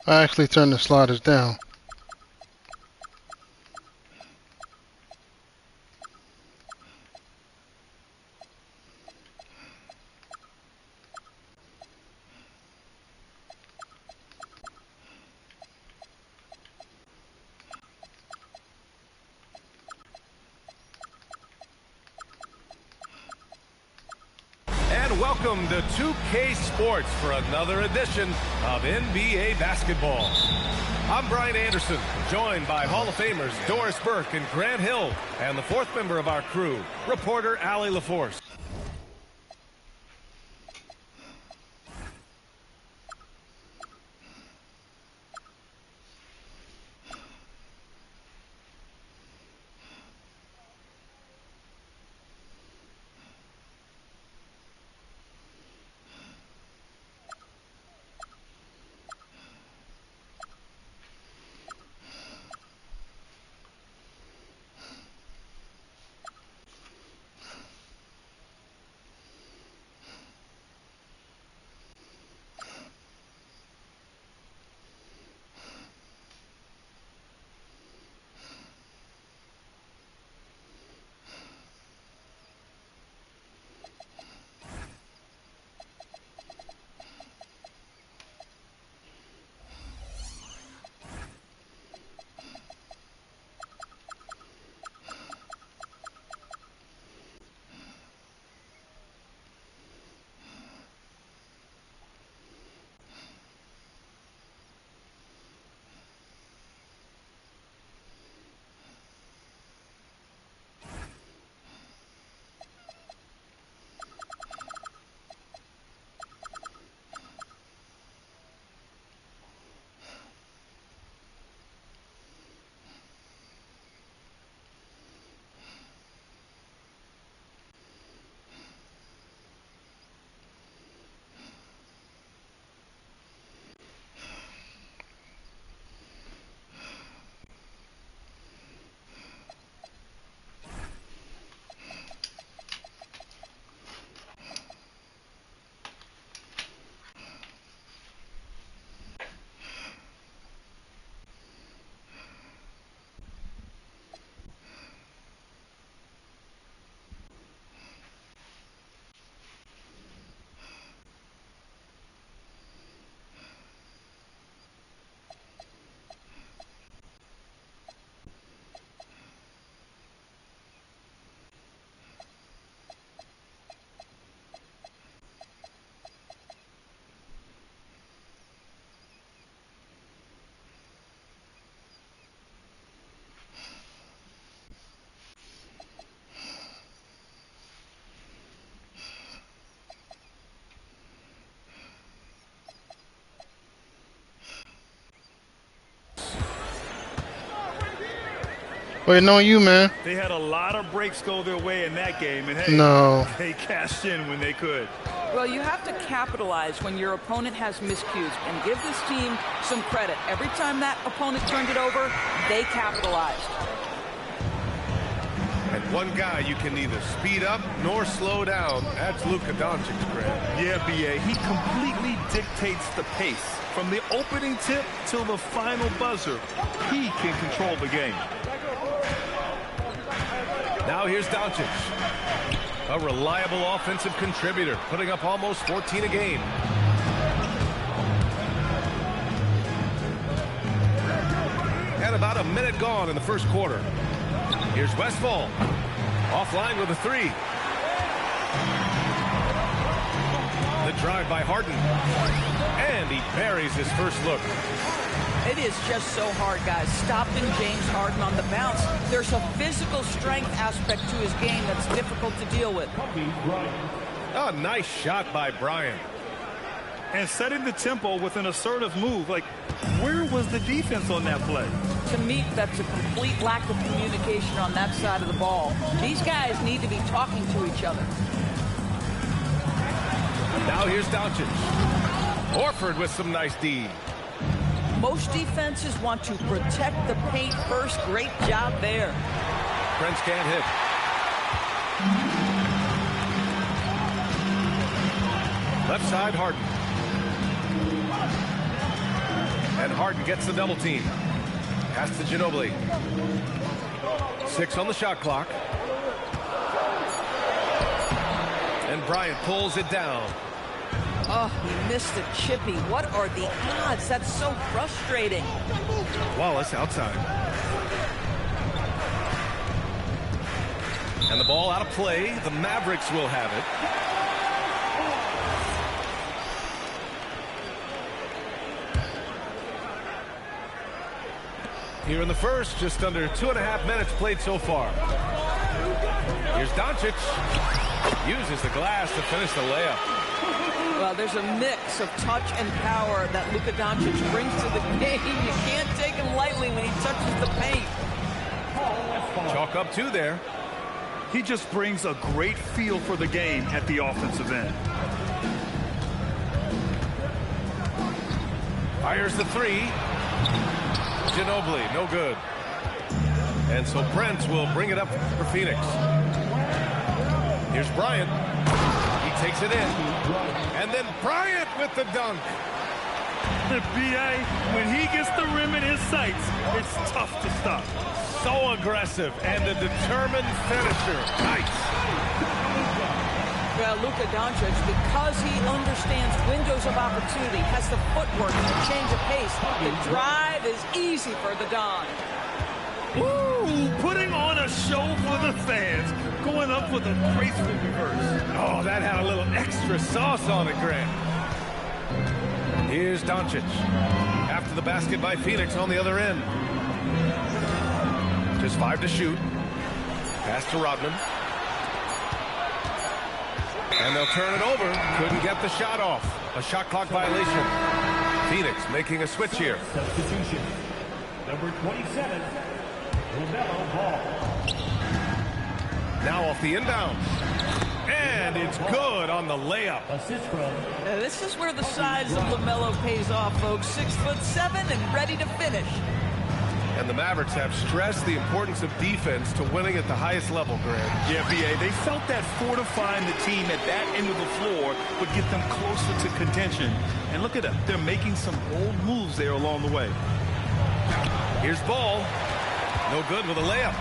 I actually turned the sliders down. And welcome to 2K Sports for another edition of NBA basketball. I'm Brian Anderson, joined by Hall of Famers Doris Burke and Grant Hill, and the fourth member of our crew, reporter Allie LaForce. Waiting on you, man. They had a lot of breaks go their way in that game, and hey, No. they cashed in when they could. Well, you have to capitalize when your opponent has miscues and give this team some credit. Every time that opponent turned it over, they capitalized. And one guy you can neither speed up nor slow down, that's Luka Doncic, Grant. Yeah, B.A., he completely dictates the pace. From the opening tip till the final buzzer, he can control the game. Now here's Doncic, a reliable offensive contributor, putting up almost 14 a game. And about a minute gone in the first quarter. Here's Westphal, offline with a three. The drive by Harden, and he buries his first look. It is just so hard, guys, stopping James Harden on the bounce. There's a physical strength aspect to his game that's difficult to deal with. A nice shot by Bryant. And setting the tempo with an assertive move. Like, where was the defense on that play? To me, that's a complete lack of communication on that side of the ball. These guys need to be talking to each other. Now here's Doncic. Horford with some nice D. Most defenses want to protect the paint first. Great job there. Prince can't hit. Left side, Harden. And Harden gets the double team. Pass to Ginobili. 6 on the shot clock. And Bryant pulls it down. Oh, he missed the chippy. What are the odds? That's so frustrating. Wallace outside. And the ball out of play. The Mavericks will have it. Here in the first, just under 2.5 minutes played so far. Here's Doncic. Uses the glass to finish the layup. Well, there's a mix of touch and power that Luka Doncic brings to the game. You can't take him lightly when he touches the paint. Chalk up 2 there. He just brings a great feel for the game at the offensive end. Fires the 3. Ginobili, no good. And so Prince will bring it up for Phoenix. Here's Bryant. He takes it in. And then Bryant with the dunk. The BA, when he gets the rim in his sights, it's tough to stop. So aggressive and a determined finisher. Nice. Well, Luka Doncic, because he understands windows of opportunity, has the footwork and the change of pace. The drive is easy for the Don. Ooh, putting on a show for the fans, going up with a graceful reverse. Oh, that had a little extra sauce on it, Grant. Here's Doncic. After the basket by Phoenix on the other end. Just 5 to shoot. Pass to Rodman. And they'll turn it over. Couldn't get the shot off. A shot clock violation. Phoenix making a switch here. Substitution. Number 27, LaMelo Ball. Now off the inbound. And it's good on the layup. Assist from. This is where the size of LaMelo pays off, folks. 6'7" and ready to finish. And the Mavericks have stressed the importance of defense to winning at the highest level, Grant. Yeah, BA, they felt that fortifying the team at that end of the floor would get them closer to contention. And look at them. They're making some bold moves there along the way. Here's Ball. No good with a layup.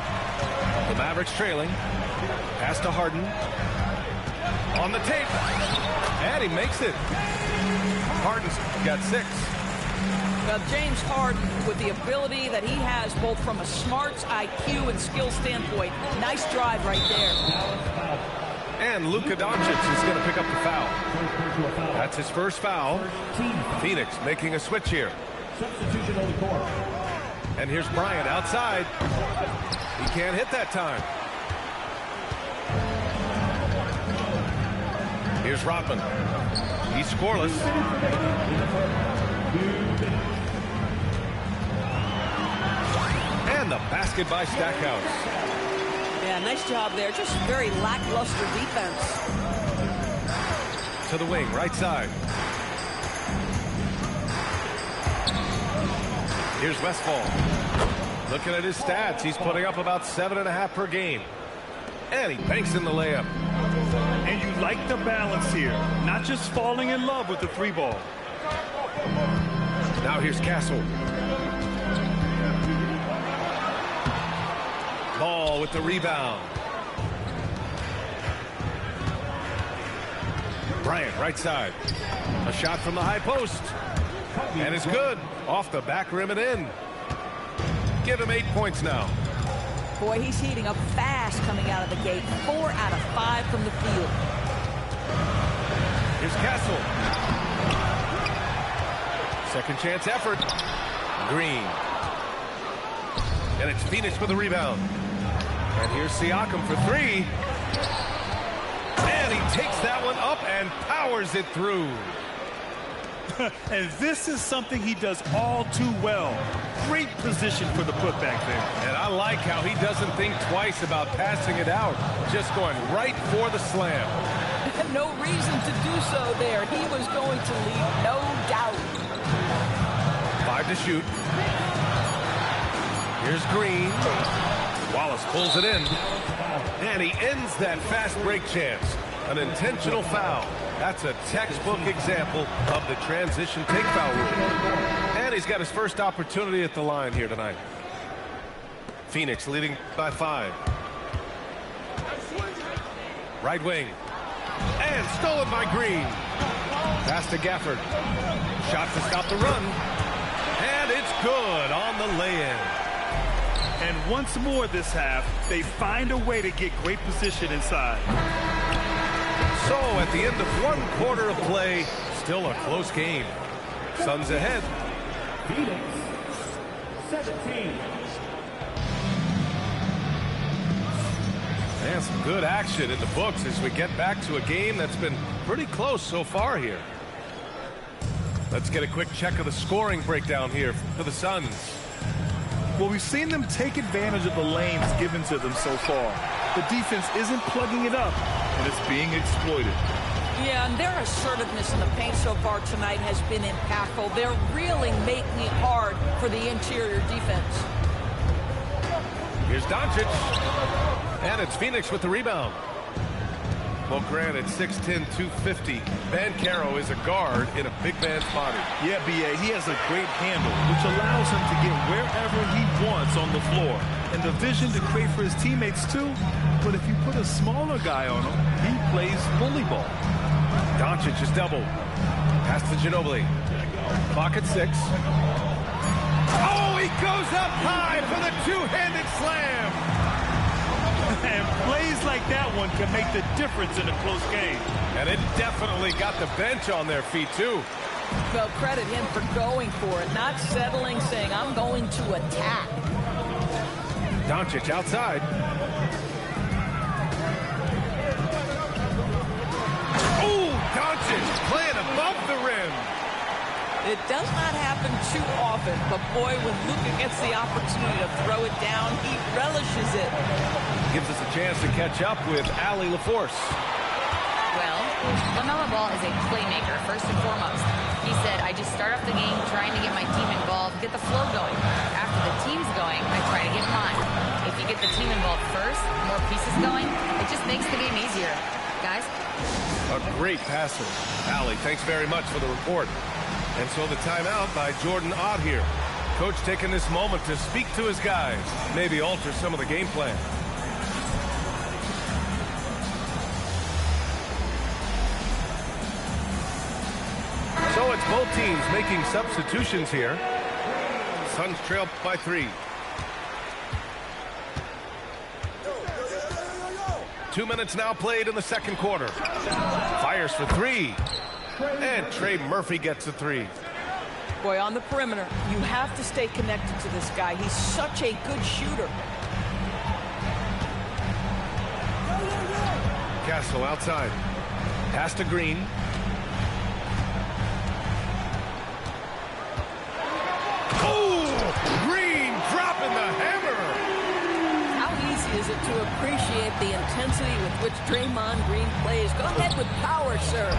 The Mavericks trailing. Pass to Harden. On the tape. And he makes it. Harden's got 6. Well, James Harden, with the ability that he has both from a smarts, IQ, and skill standpoint, nice drive right there. And Luka Doncic is going to pick up the foul. That's his first foul. Phoenix making a switch here. Substitution on the court. And here's Bryant outside. He can't hit that time. Here's Rodman. He's scoreless. And the basket by Stackhouse. Yeah, nice job there. Just very lackluster defense. To the wing, right side. Here's Westfall. Looking at his stats, he's putting up about 7.5 per game. And he banks in the layup. And you like the balance here. Not just falling in love with the 3 ball. Now here's Castle. Ball with the rebound. Bryant, right side. A shot from the high post. And it's good. Off the back rim and in. Give him 8 points now. Boy, he's heating up fast coming out of the gate. 4 out of 5 from the field. Here's Castle. Second chance effort. Green. And it's Phoenix with the rebound. And here's Siakam for 3. And he takes that one up and powers it through. And this is something he does all too well. Great position for the putback there. And I like how he doesn't think twice about passing it out. Just going right for the slam. No reason to do so there. He was going to leave, no doubt. 5 to shoot. Here's Green. Wallace pulls it in. And he ends that fast break chance. An intentional foul. That's a textbook example of the transition take foul rule. And he's got his first opportunity at the line here tonight. Phoenix leading by 5. Right wing. And stolen by Green. Pass to Gafford. Shot to stop the run. And it's good on the lay-in. And once more this half, they find a way to get great position inside. So at the end of 1 quarter of play, still a close game. Suns ahead. Phoenix, 17. And some good action in the books as we get back to a game that's been pretty close so far here. Let's get a quick check of the scoring breakdown here for the Suns. Well, we've seen them take advantage of the lanes given to them so far. The defense isn't plugging it up, and it's being exploited. Yeah, and their assertiveness in the paint so far tonight has been impactful. They're really making it hard for the interior defense. Here's Doncic. And it's Phoenix with the rebound. Well, granted, 6'10", 250. Banchero is a guard in a big man's body. Yeah, B.A., he has a great handle, which allows him to get wherever he wants on the floor. And the vision to create for his teammates, too. But if you put a smaller guy on him, he plays bully ball. Doncic is doubled. Pass to Ginobili. Clock at 6. Oh, he goes up high for the two-handed slam. And plays like that one can make the difference in a close game. And it definitely got the bench on their feet, too. Well, credit him for going for it, not settling, saying, I'm going to attack. Doncic outside. Oh, Doncic playing above the rim. It does not happen too often, but boy, when Luka gets the opportunity to throw it down, he relishes it. Gives us a chance to catch up with Allie LaForce. Well, LaMelo Ball is a playmaker, first and foremost. He said, I just start off the game trying to get my team involved, get the flow going. After the team's going, I try to get mine. If you get the team involved first, more pieces going, it just makes the game easier. Guys? A great passer. Allie, thanks very much for the report. And so the timeout by Jordan Ott here. Coach taking this moment to speak to his guys, maybe alter some of the game plan. So it's both teams making substitutions here. Suns trail by 3. 2 minutes now played in the second quarter. Fires for 3. And Trey Murphy gets a 3. Boy, on the perimeter, you have to stay connected to this guy. He's such a good shooter. Castle outside. Pass to Green. Oh! Green dropping the hammer! How easy is it to appreciate the intensity with which Draymond Green plays? Go ahead with power, sir.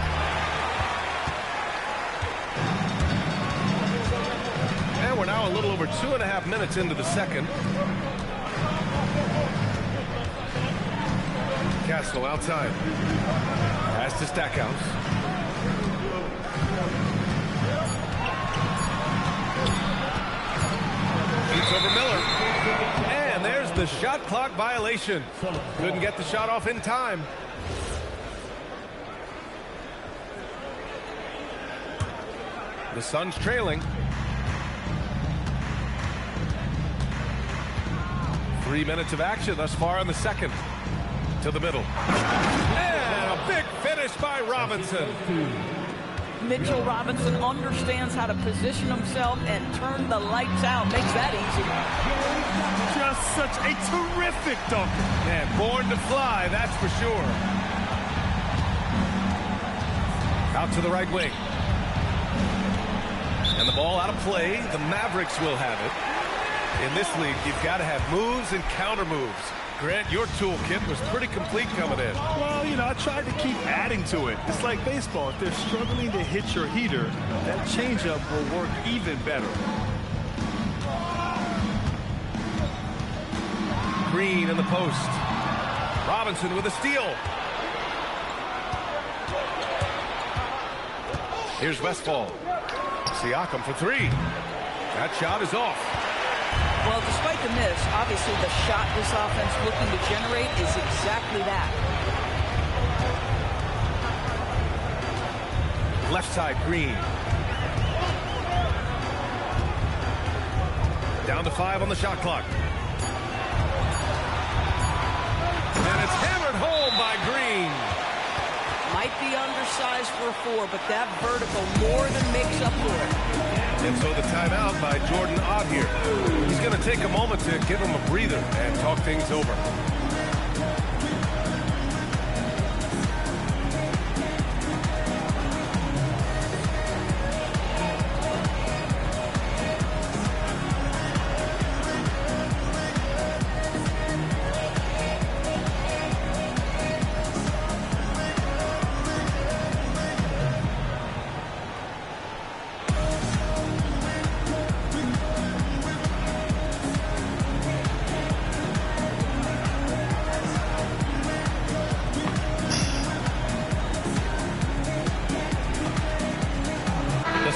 And we're now a little over 2.5 minutes into the second. Castle outside. Pass to Stackhouse. Beats over Miller. And there's the shot clock violation. Couldn't get the shot off in time. The Suns trailing. 3 minutes of action thus far in the second. To the middle. And a big finish by Robinson. Mitchell Robinson understands how to position himself and turn the lights out. Makes that easy. Just such a terrific dunker. Man, born to fly, that's for sure. Out to the right wing. And the ball out of play. The Mavericks will have it. In this league, you've got to have moves and counter moves. Grant, your toolkit was pretty complete coming in. Well, you know, I tried to keep adding to it. It's like baseball. If they're struggling to hit your heater, that changeup will work even better. Green in the post. Robinson with a steal. Here's Westfall. Siakam for 3. That shot is off. Well, despite the miss, obviously the shot this offense looking to generate is exactly that. Left side, Green. Down to 5 on the shot clock. And it's hammered home by Green. Might be undersized for a 4, but that vertical more than makes up for it. And so the timeout by Jordan Ott here. He's going to take a moment to give him a breather and talk things over.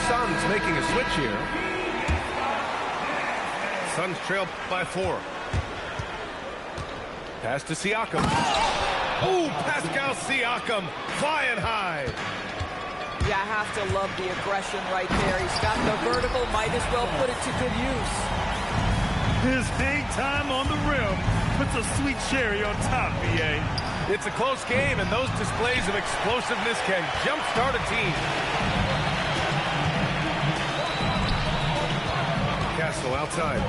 Suns making a switch here. Suns trail by 4. Pass to Siakam. Oh, Pascal Siakam flying high. Yeah, I have to love the aggression right there. He's got the vertical, might as well put it to good use. His hang time on the rim puts a sweet cherry on top, BA. It's a close game, and those displays of explosiveness can jumpstart a team. Castle outside.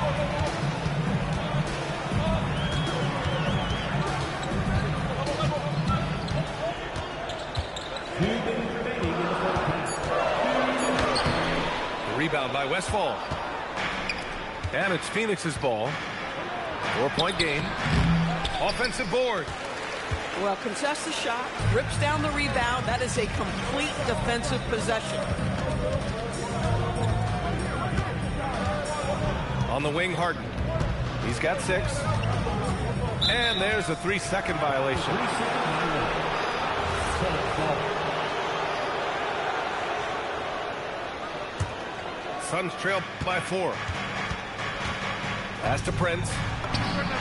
The rebound by Westfall. And it's Phoenix's ball. 4-point game. Offensive board. Well, contests the shot, rips down the rebound. That is a complete defensive possession. On the wing, Harden. He's got 6. And there's a 3-second violation. Suns trail by 4. Pass to Prince.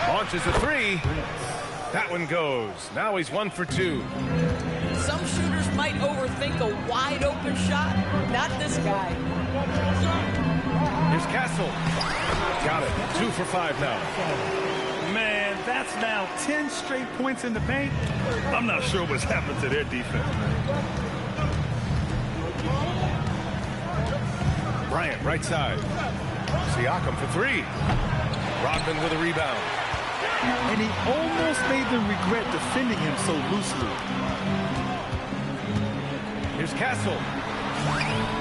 Launches a 3. That one goes. Now he's 1 for 2. Some shooters might overthink a wide open shot. Not this guy. Here's Castle. Got it. 2 for 5 now. Man, that's now 10 straight points in the paint. I'm not sure what's happened to their defense. Bryant, right side. Siakam for 3. Rodman with a rebound. And he almost made them regret defending him so loosely. Here's Castle.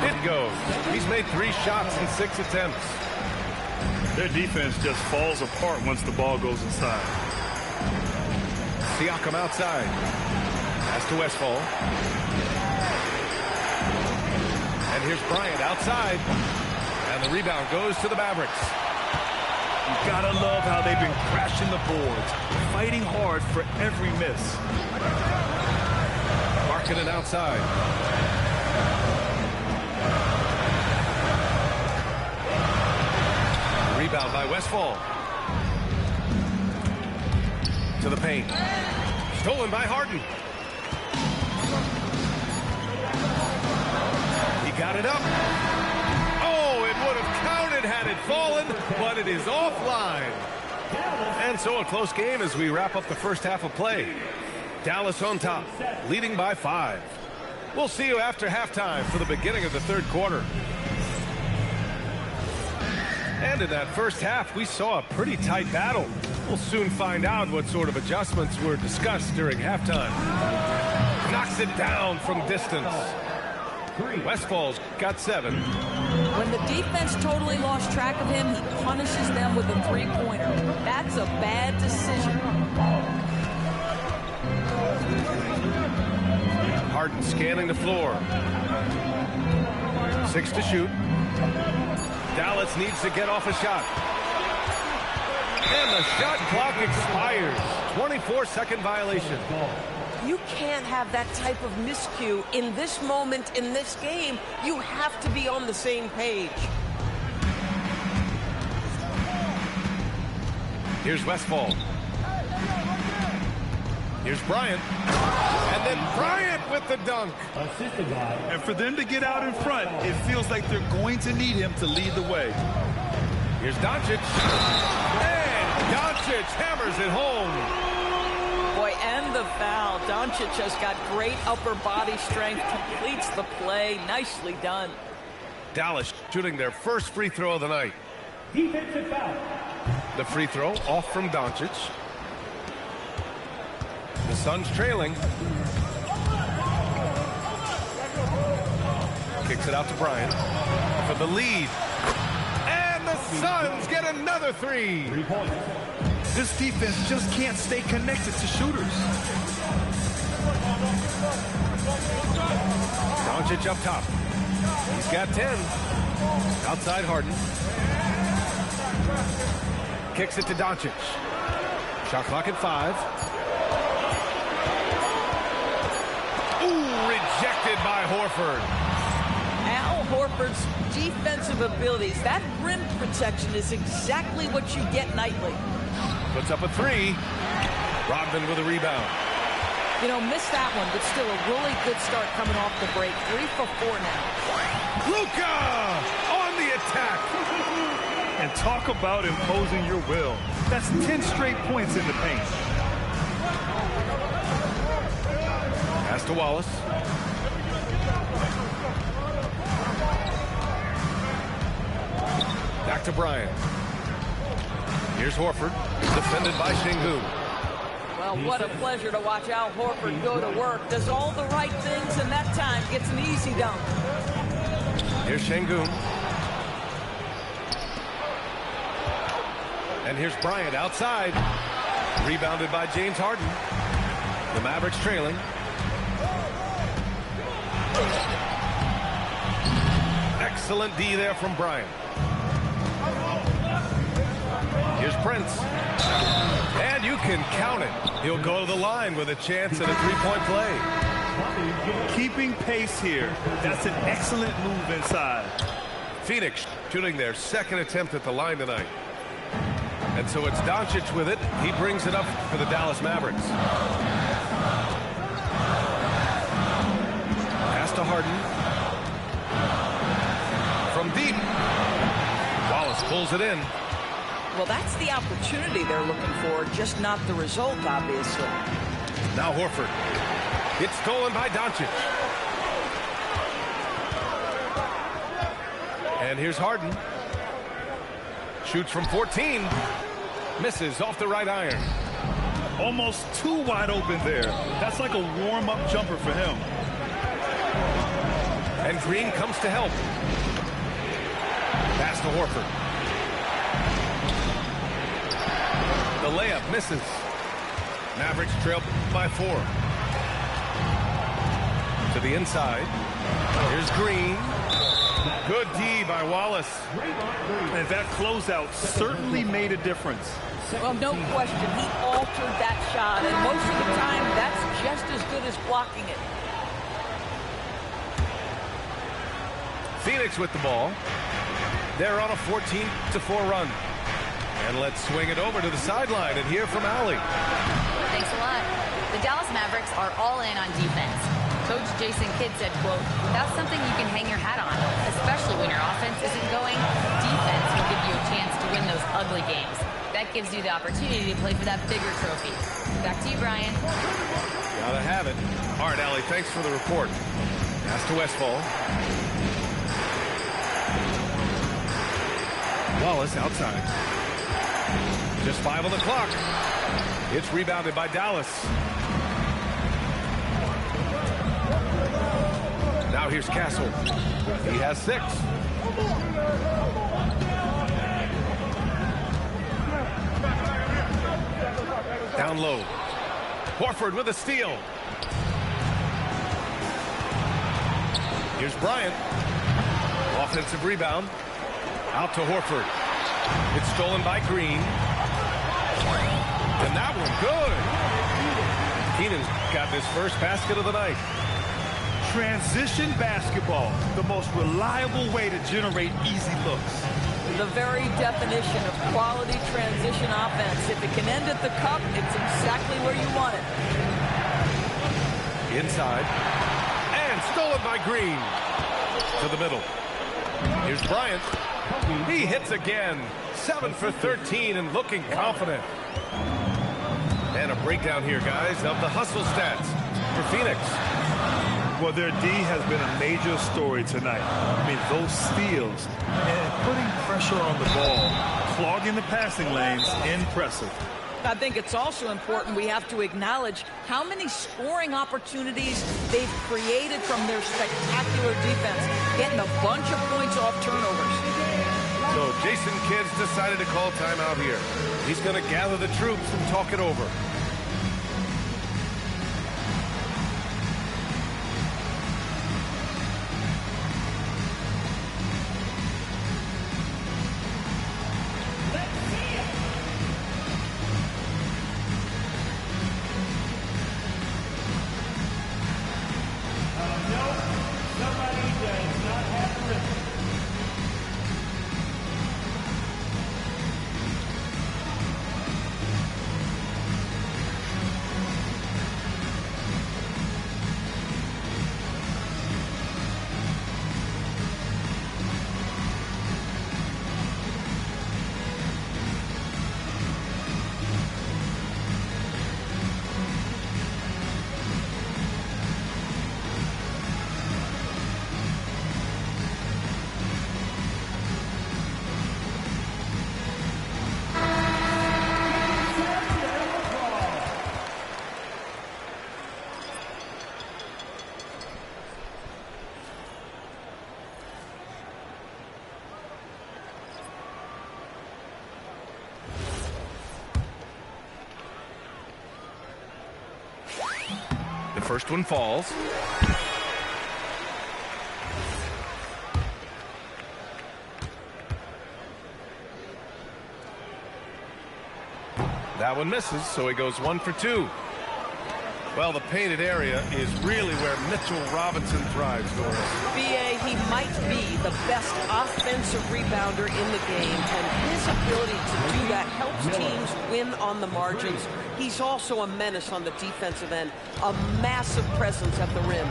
It goes. He's made 3 shots in 6 attempts. Their defense just falls apart once the ball goes inside. Siakam outside. Pass to Westfall. And here's Bryant outside. And the rebound goes to the Mavericks. You gotta love how they've been crashing the boards, fighting hard for every miss. Marking it outside. Rebound by Westfall. To the paint. Stolen by Harden. He got it up. Oh, it would have counted had it fallen, but it is offline. And so a close game as we wrap up the first half of play. Dallas on top, leading by 5. We'll see you after halftime for the beginning of the third quarter. And in that first half, we saw a pretty tight battle. We'll soon find out what sort of adjustments were discussed during halftime. Knocks it down from distance. Westfall's got 7. When the defense totally lost track of him, he punishes them with a 3-pointer. That's a bad decision. Harden scanning the floor. 6 to shoot. Dallas needs to get off a shot. And the shot clock expires. 24-second violation. You can't have that type of miscue in this moment in this game. You have to be on the same page. Here's Westfall. Here's Bryant. And then Bryant with the dunk. Assisted by. And for them to get out in front, it feels like they're going to need him to lead the way. Here's Doncic. And Doncic hammers it home. Boy, and the foul. Doncic has got great upper body strength, completes the play. Nicely done. Dallas shooting their first free throw of the night. Defensive foul. The free throw off from Doncic. The Suns trailing. Kicks it out to Bryant for the lead. And the Suns get another three. 3 points. This defense just can't stay connected to shooters. Doncic up top. He's got 10. Outside Harden. Kicks it to Doncic. Shot clock at 5. Ooh, rejected by Horford. Al Horford's defensive abilities, that rim protection is exactly what you get nightly. Puts up a 3. Rodman with a rebound. You know, missed that one, but still a really good start coming off the break. 3 for 4 now. Luka on the attack. And talk about imposing your will. That's 10 straight points in the paint. Pass to Wallace. Back to Bryant. Here's Horford, defended by Şengün. Well, what a pleasure to watch Al Horford go to work. Does all the right things, and that time gets an easy dunk. Here's Şengün. And here's Bryant outside. Rebounded by James Harden. The Mavericks trailing. Excellent D there from Bryant. Here's Prince. And you can count it. He'll go to the line with a chance at a three-point play. Keeping pace here. That's an excellent move inside. Phoenix shooting their second attempt at the line tonight. And so it's Doncic with it. He brings it up for the Dallas Mavericks. Pass to Harden. From deep. Wallace pulls it in. Well, that's the opportunity they're looking for, just not the result, obviously. Now Horford. It's stolen by Doncic. And here's Harden. Shoots from 14. Misses off the right iron. Almost too wide open there. That's like a warm-up jumper for him. And Green comes to help. Pass to Horford. The layup misses. Mavericks trail by 4. To the inside. Here's Green. Good D by Wallace. And that closeout certainly made a difference. Well, no question. He altered that shot, and most of the time, that's just as good as blocking it. Phoenix with the ball. They're on a 14-4 run. And let's swing it over to the sideline and hear from Allie. Thanks a lot. The Dallas Mavericks are all in on defense. Coach Jason Kidd said, quote, "That's something you can hang your hat on, especially when your offense isn't going. Defense will give you a chance to win those ugly games. That gives you the opportunity to play for that bigger trophy." Back to you, Brian. Gotta have it. All right, Allie, thanks for the report. Pass to Westfall. Wallace outside. Just 5 on the clock. It's rebounded by Dallas. Now here's Castle. He has 6. Down low. Horford with a steal. Here's Bryant. Offensive rebound. Out to Horford. It's stolen by Green. And that one good. Keenan's got his first basket of the night. Transition basketball, the most reliable way to generate easy looks. The very definition of quality transition offense. If it can end at the cup, it's exactly where you want it. Inside. And stolen by Green. To the middle. Here's Bryant. He hits again. 7 for 13 and looking confident. And a breakdown here, guys, of the hustle stats for Phoenix. Well, their D has been a major story tonight. I mean, those steals and putting pressure on the ball, clogging the passing lanes, impressive. I think it's also important we have to acknowledge how many scoring opportunities they've created from their spectacular defense, getting a bunch of points off turnovers. So Jason Kidd's decided to call timeout here. He's going to gather the troops and talk it over. First one falls. That one misses, so he goes 1 for 2. Well, the painted area is really where Mitchell Robinson thrives, Doris. B.A., he might be the best offensive rebounder in the game, and his ability to do that helps teams win on the margins. He's also a menace on the defensive end, a massive presence at the rim.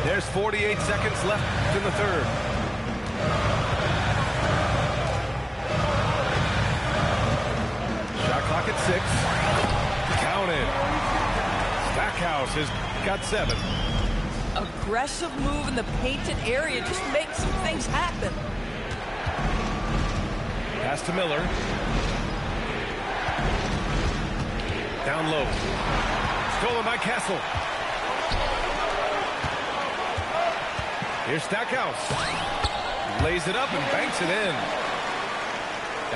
There's 48 seconds left in the third. Shot clock at 6. Counted. Stackhouse has got 7. Aggressive move in the painted area just makes some things happen. Pass to Miller. Down low. Stolen by Castle. Here's Stackhouse. Lays it up and banks it in.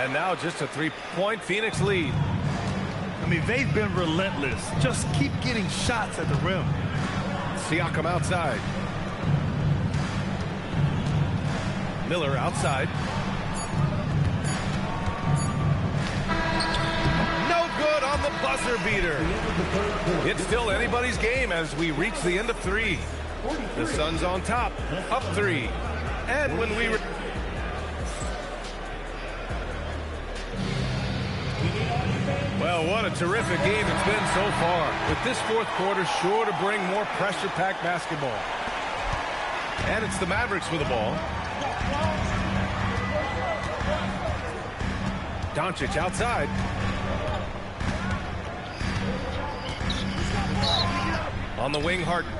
And now just a 3-point Phoenix lead. I mean, they've been relentless. Just keep getting shots at the rim. Siakam outside. Miller outside. Good on the buzzer beater. It's still anybody's game as we reach the end of 3. The Suns on top, up 3. And when we... Well, what a terrific game it's been so far. With this fourth quarter sure to bring more pressure-packed basketball. And it's the Mavericks with the ball. Doncic outside. On the wing, Harden.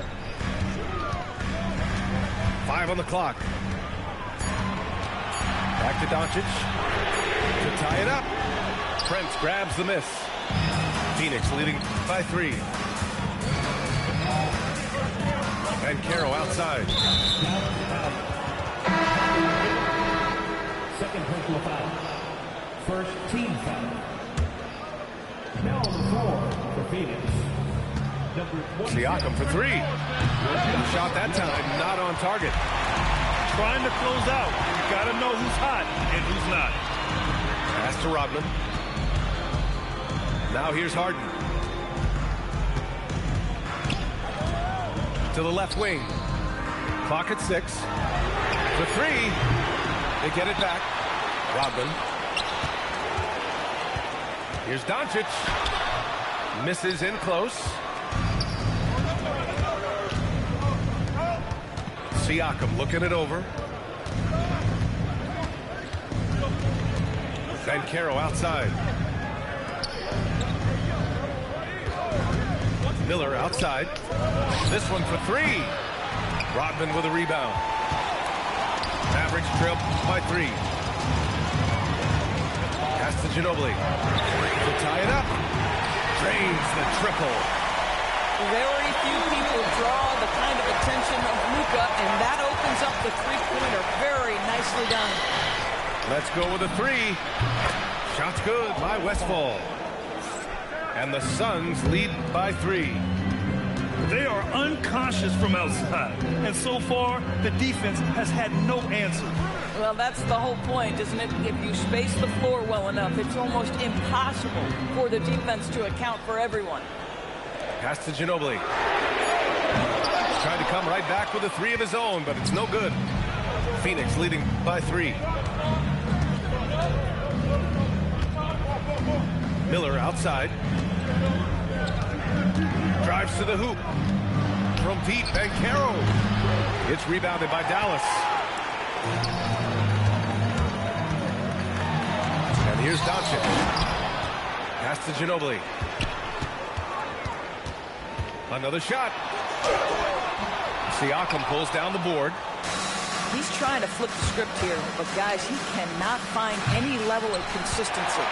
5 on the clock. Back to Doncic to tie it up. Prince grabs the miss. Phoenix leading by 3. And Carroll outside. Second personal foul. First team foul. Now on the floor for Phoenix. Siakam for 3. Shot that time, not on target. Trying to close out. You got to know who's hot and who's not. Pass to Rodman. Now here's Harden. To the left wing. Clock at 6. The 3. They get it back. Rodman. Here's Doncic. Misses in close. Siakam looking it over. Banchero outside. Miller outside. This one for 3. Rodman with a rebound. Mavericks trail by 3. Pass to Ginobili. To tie it up. Drains the triple. Very few people draw the kind of attention of Luka, and that opens up the three-pointer. Very nicely done. Let's go with a 3. Shot's good by Westfall. And the Suns lead by 3. They are unconscious from outside, and so far the defense has had no answer. Well, that's the whole point, isn't it? If you space the floor well enough, it's almost impossible for the defense to account for everyone. Pass to Ginobili. Trying to come right back with a 3 of his own, but it's no good. Phoenix leading by 3. Miller outside. Drives to the hoop. From deep, Banchero. It's rebounded by Dallas. And here's Doncic. Pass to Ginobili. Another shot. Siakam pulls down the board. He's trying to flip the script here, but guys, he cannot find any level of consistency.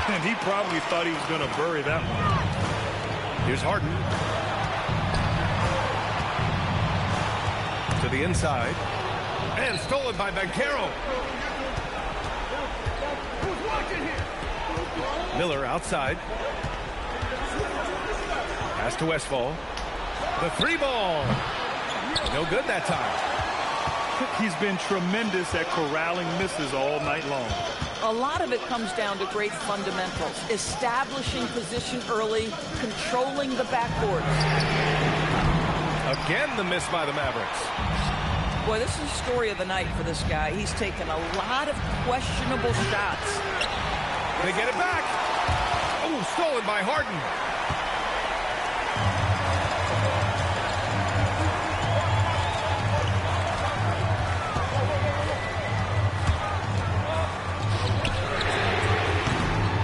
And he probably thought he was going to bury that one. Here's Harden. To the inside. And stolen by Banchero. Miller outside. Pass to Westfall. The 3 ball. No good that time. He's been tremendous at corralling misses all night long. A lot of it comes down to great fundamentals. Establishing position early, controlling the backboard. Again, the miss by the Mavericks. Boy, this is the story of the night for this guy. He's taken a lot of questionable shots. They get it back. Oh, stolen by Harden.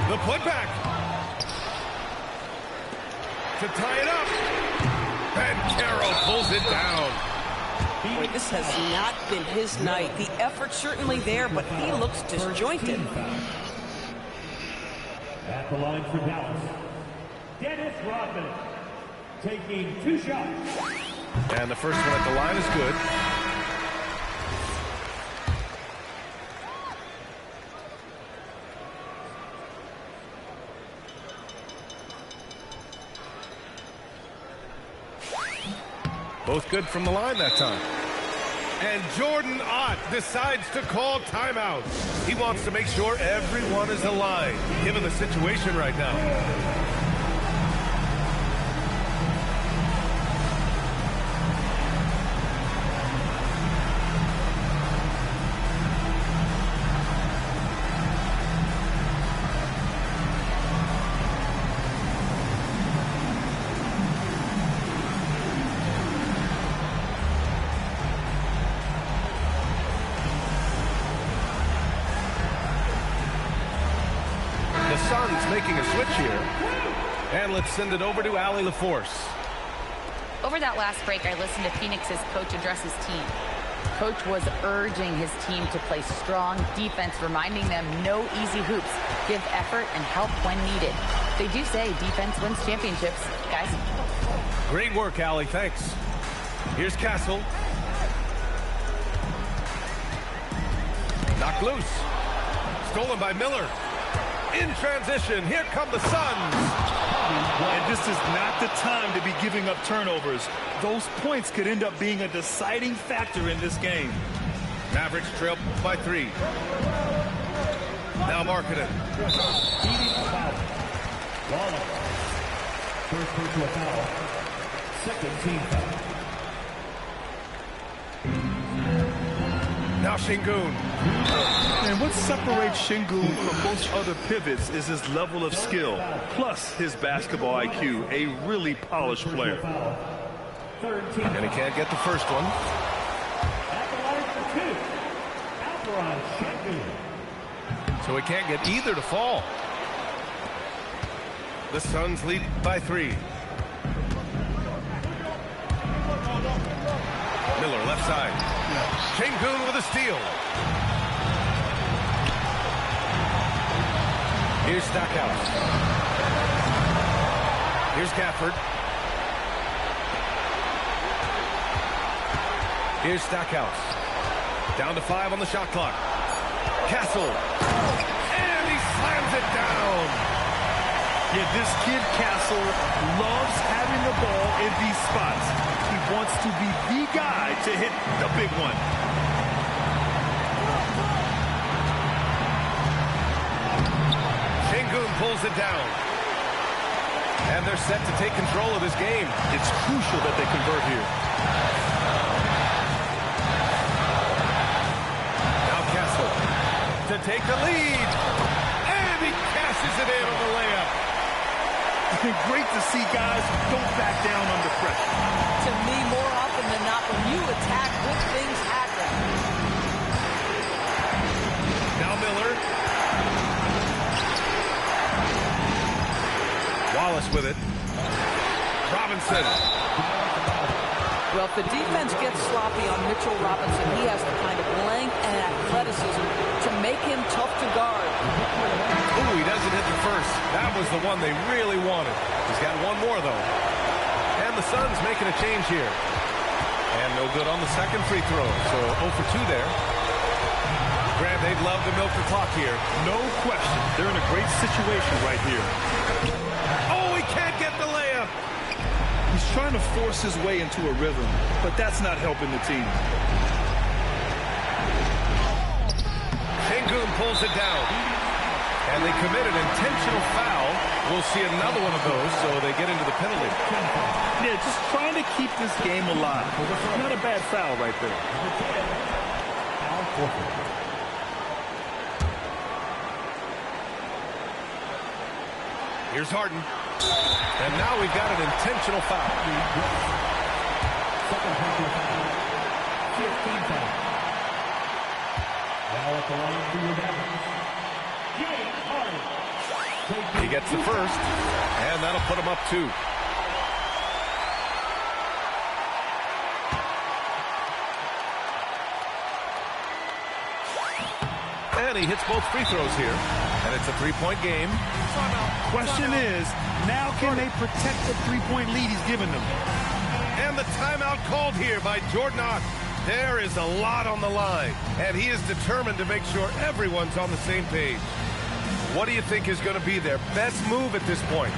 The putback. To tie it up. Banchero pulls it down. Boy, this has not been his night. The effort's certainly there, but he looks disjointed. At the line for Dallas, Dennis Rodman taking 2 shots. And the first one at the line is good. Both good from the line that time. And Jordan Ott decides to call timeout. He wants to make sure everyone is aligned, given the situation right now. Making a switch here. And let's send it over to Allie LaForce. Over that last break, I listened to Phoenix's coach address his team. Coach was urging his team to play strong defense, reminding them no easy hoops, give effort, and help when needed. They do say defense wins championships, guys. Great work, Allie. Thanks. Here's Castle. Knocked loose. Stolen by Miller. In transition, here come the Suns. And this is not the time to be giving up turnovers. Those points could end up being a deciding factor in this game. Mavericks trail by 3. Now Markkanen. First personal foul. Second team foul. Now Şengün. And what separates Şengün from most other pivots is his level of skill, plus his basketball IQ, a really polished player. And he can't get the first one. So he can't get either to fall. The Suns lead by 3. Miller left side. Şengün with a steal. Here's Stackhouse. Here's Gafford. Here's Stackhouse. Down to 5 on the shot clock. Castle. And he slams it down. Yeah, this kid Castle loves having the ball in these spots. He wants to be the guy to hit the big one. Şengün pulls it down. And they're set to take control of this game. It's crucial that they convert here. Now Castle to take the lead. And he cashes it in on the layup. Great to see guys who don't back down under pressure. To me, more often than not, when you attack, good things happen. Now Miller. Wallace with it. Robinson. Well, if the defense gets sloppy on Mitchell Robinson, he has the kind of length and athleticism to make him tough to guard. Ooh, he doesn't hit the first. That was the one they really wanted. He's got one more, though. And the Suns making a change here. And no good on the second free throw. So 0 for 2 there. Grant, they'd love to milk the clock here. No question. They're in a great situation right here. Oh, he can't get the layup. He's trying to force his way into a rhythm, but that's not helping the team. Şengün pulls it down. And they commit an intentional foul. We'll see another one of those, so they get into the penalty. Yeah, just trying to keep this game alive. Not a bad foul right there. Here's Harden. And now we've got an intentional foul. He gets the first, and that'll put him up 2. And he hits both free throws here. And it's a 3-point game. Question is, now can they protect the 3-point lead he's given them? And the timeout called here by Jordan Ott. There is a lot on the line, and he is determined to make sure everyone's on the same page. What do you think is going to be their best move at this point?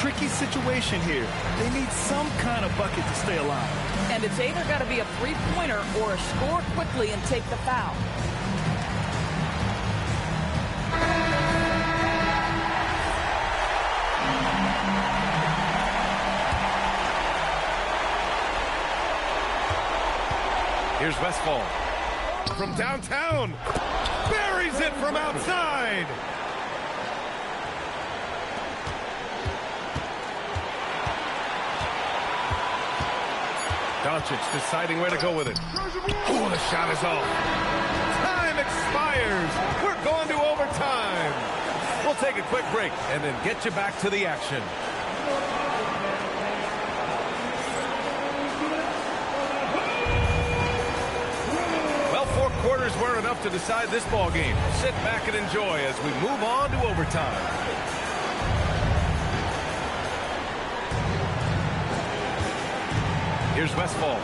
Tricky situation here. They need some kind of bucket to stay alive. And it's either got to be a three-pointer or score quickly and take the foul. Here's Westfall. From downtown. Buries it from outside. Doncic deciding where to go with it. Oh, the shot is off. Time expires. We're going to overtime. We'll take a quick break and then get you back to the action. Well, 4 quarters weren't enough to decide this ball game. Sit back and enjoy as we move on to overtime. Here's Westfall.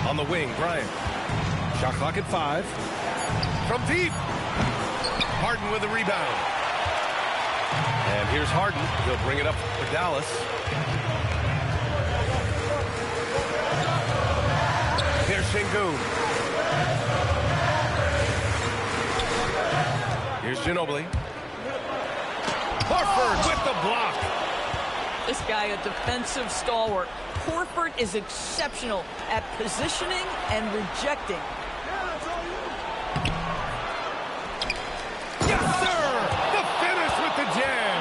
On the wing, Bryant. Shot clock at 5. From deep. Harden with the rebound. And here's Harden. He'll bring it up for Dallas. Here's Şengün. Here's Ginobili. Horford with the block. This guy, a defensive stalwart. Horford is exceptional at positioning and rejecting. Yes, sir! The finish with the jam.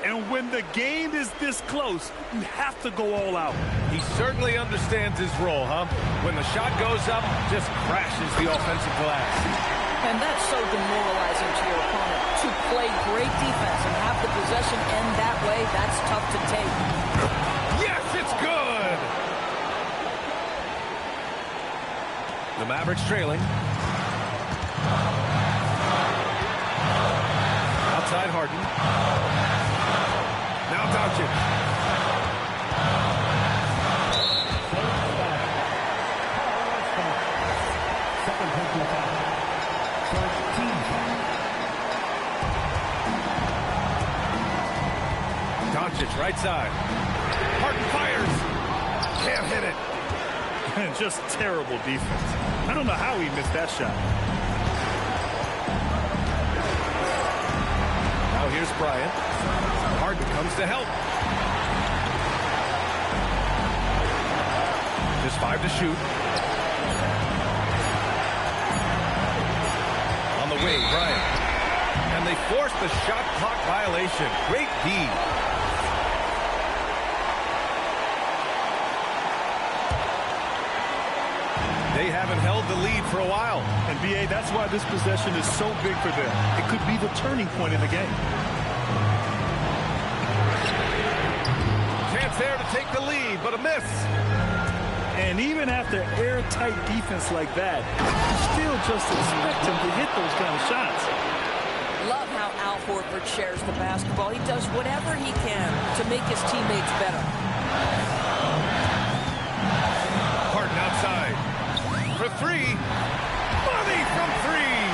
And when the game is this close, you have to go all out. He certainly understands his role, huh? When the shot goes up, just crashes the offensive glass. And that's so demoralizing to your opponent. To play great defense and have the possession end that way, that's tough to take. Yes, it's good! The Mavericks trailing. Outside Harden. Now Doncic. Second personal foul. First team foul. Doncic, right side. Harden fires. Can't hit it. Just terrible defense. I don't know how he missed that shot. Now here's Bryant. Harden comes to help. Just 5 to shoot. On the wing, Bryant. And they force the shot clock violation. Great D. They haven't held the lead for a while. And B.A., that's why this possession is so big for them. It could be the turning point in the game. Chance there to take the lead, but a miss. And even after airtight defense like that, you still just expect him to hit those kind of shots. Love how Al Horford shares the basketball. He does whatever he can to make his teammates better. Harden outside. For three. Money from three.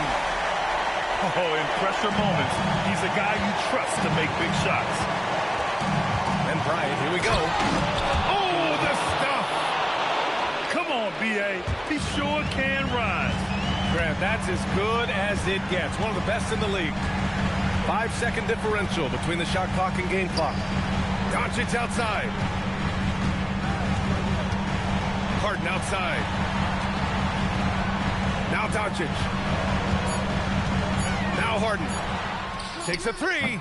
Oh, in pressure moments, he's a guy you trust to make big shots. And Bryant, here we go. Oh, the stuff. Come on, B.A. He sure can rise. Grant, that's as good as it gets. One of the best in the league. 5-second differential between the shot clock and game clock. Doncic outside. Harden outside. Now Doncic. Now Harden. Takes a three.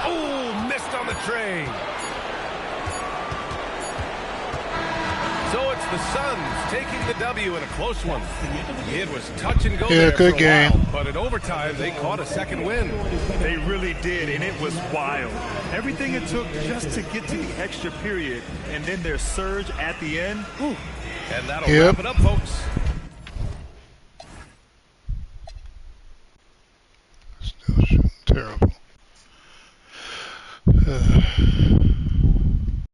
Oh, missed on the tray. So it's the Suns taking the W in a close one. It was touch and go there good for a game. while, but in overtime they caught a second win. They really did, and it was wild. Everything it took just to get to the extra period, and then their surge at the end. Ooh. And that'll wrap it up, folks. Still shooting terrible.